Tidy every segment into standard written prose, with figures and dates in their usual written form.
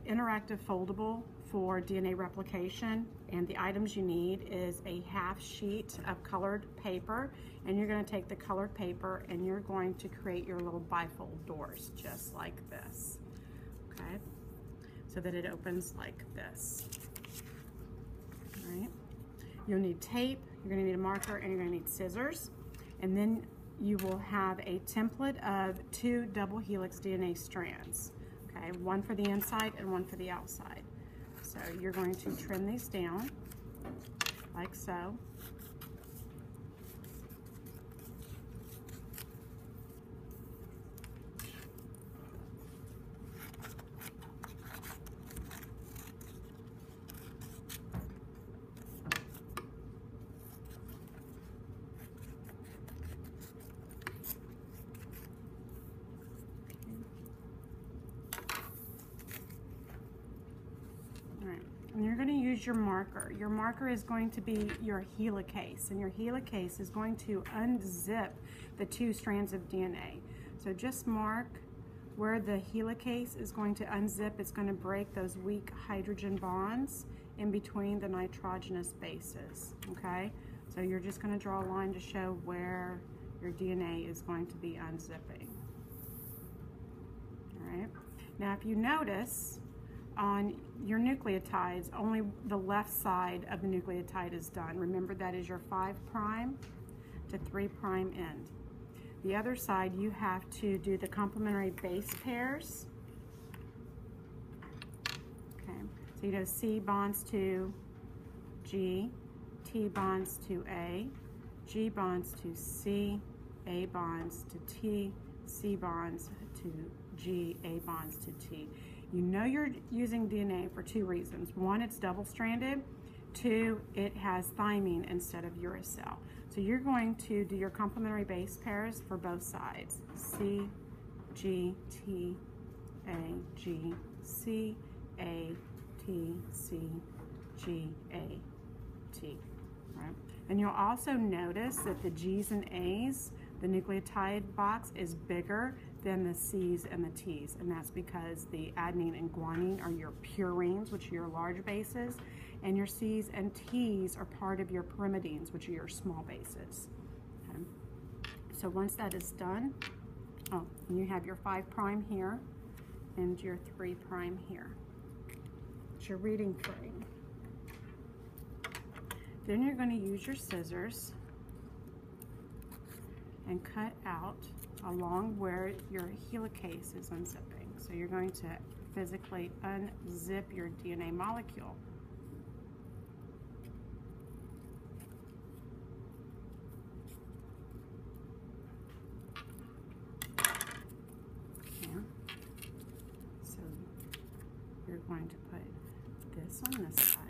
interactive foldable for DNA replication, and the items you need is a half sheet of colored paper, and you're going to take the colored paper and you're going to create your little bifold doors just like this, okay, so that it opens like this. All right, you'll need tape, you're going to need a marker, and you're going to need scissors, and then you will have a template of 2 double helix DNA strands. Okay, one for the inside and one for the outside. So you're going to trim these down like so. And you're going to use your marker. Your marker is going to be your helicase, and your helicase is going to unzip the 2 strands of DNA. So just mark where the helicase is going to unzip. It's going to break those weak hydrogen bonds in between the nitrogenous bases, okay? So you're just going to draw a line to show where your DNA is going to be unzipping. All right? Now if you notice, on your nucleotides, only the left side of the nucleotide is done. Remember, that is your 5' to 3' end. The other side, you have to do the complementary base pairs. Okay, so you know C bonds to G, T bonds to A, G bonds to C, A bonds to T, C bonds to G, A bonds to T. You know you're using DNA for 2 reasons. 1, it's double-stranded. 2, it has thymine instead of uracil. So you're going to do your complementary base pairs for both sides. C, G, T, A, G, C, A, T, C, G, A, T. Right? And you'll also notice that the G's and A's, the nucleotide box, is bigger than the C's and the T's, and that's because the adenine and guanine are your purines, which are your large bases, and your C's and T's are part of your pyrimidines, which are your small bases. Okay. So once that is done, and you have your 5' here and your 3' here. It's your reading frame. Then you're going to use your scissors and cut out along where your helicase is unzipping. So you're going to physically unzip your DNA molecule. Okay. So you're going to put this on this side.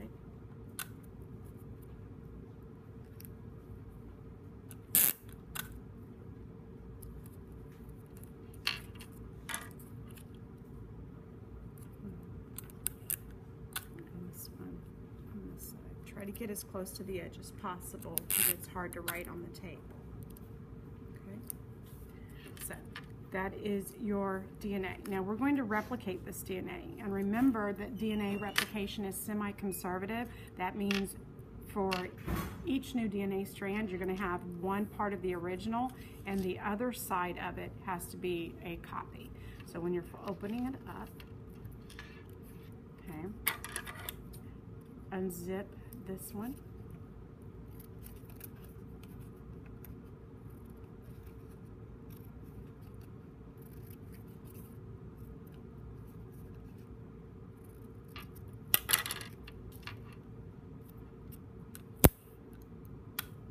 Try to get as close to the edge as possible because it's hard to write on the tape. Okay, so that is your DNA. Now we're going to replicate this DNA, and remember that DNA replication is semi-conservative. That means for each new DNA strand, you're going to have one part of the original, and the other side of it has to be a copy. So when you're opening it up, okay, unzip this one.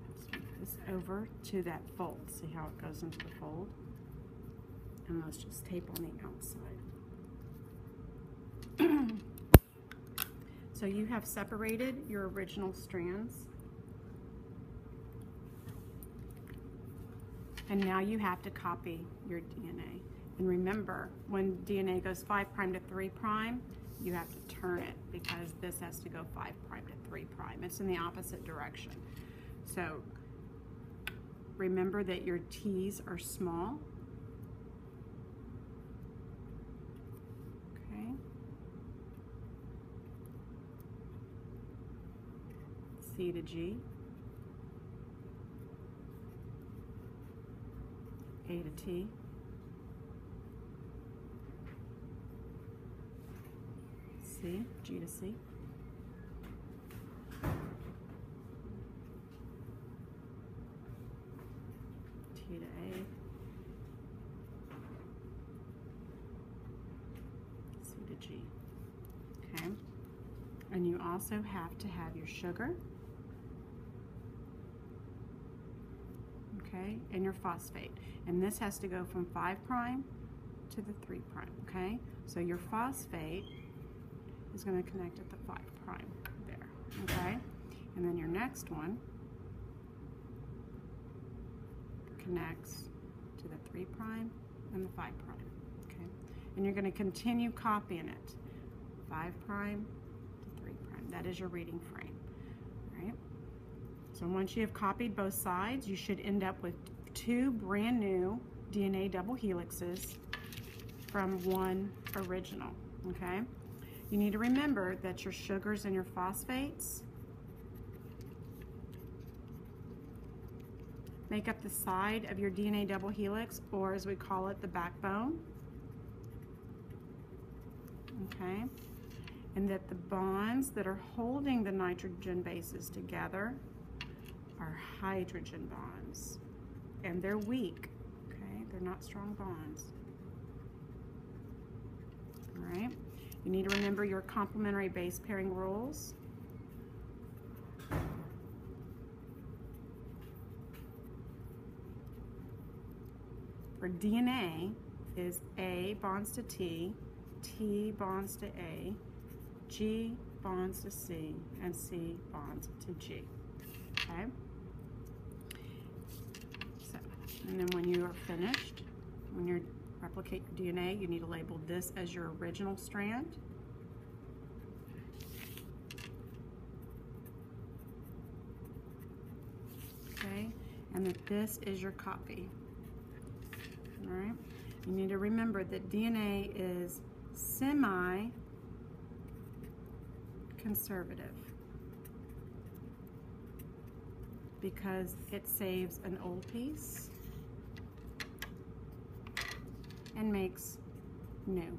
Let's move this over to that fold. See how it goes into the fold? And let's just tape on the outside. So you have separated your original strands, and now you have to copy your DNA. And remember, when DNA goes 5' to 3', you have to turn it because this has to go 5' to 3'. It's in the opposite direction. So remember that your T's are small. Okay. C to G, A to T, C, G to C, T to A, C to G. Okay, and you also have to have your sugar, okay, and your phosphate, and this has to go from 5' to the 3', okay? So your phosphate is going to connect at the 5' there, okay? And then your next one connects to the 3' and the 5', okay? And you're going to continue copying it, 5' to 3'. That is your reading frame, all right? So once you have copied both sides, you should end up with 2 brand new DNA double helixes from one original, okay? You need to remember that your sugars and your phosphates make up the side of your DNA double helix, or as we call it, the backbone, okay? And that the bonds that are holding the nitrogen bases together are hydrogen bonds, and they're weak, okay? They're not strong bonds, all right? You need to remember your complementary base pairing rules. For DNA is A bonds to T, T bonds to A, G bonds to C, and C bonds to G, okay? So, and then when you are finished, when you replicate your DNA, you need to label this as your original strand. Okay, and that this is your copy. All right, you need to remember that DNA is semi-conservative because it saves an old piece and makes new.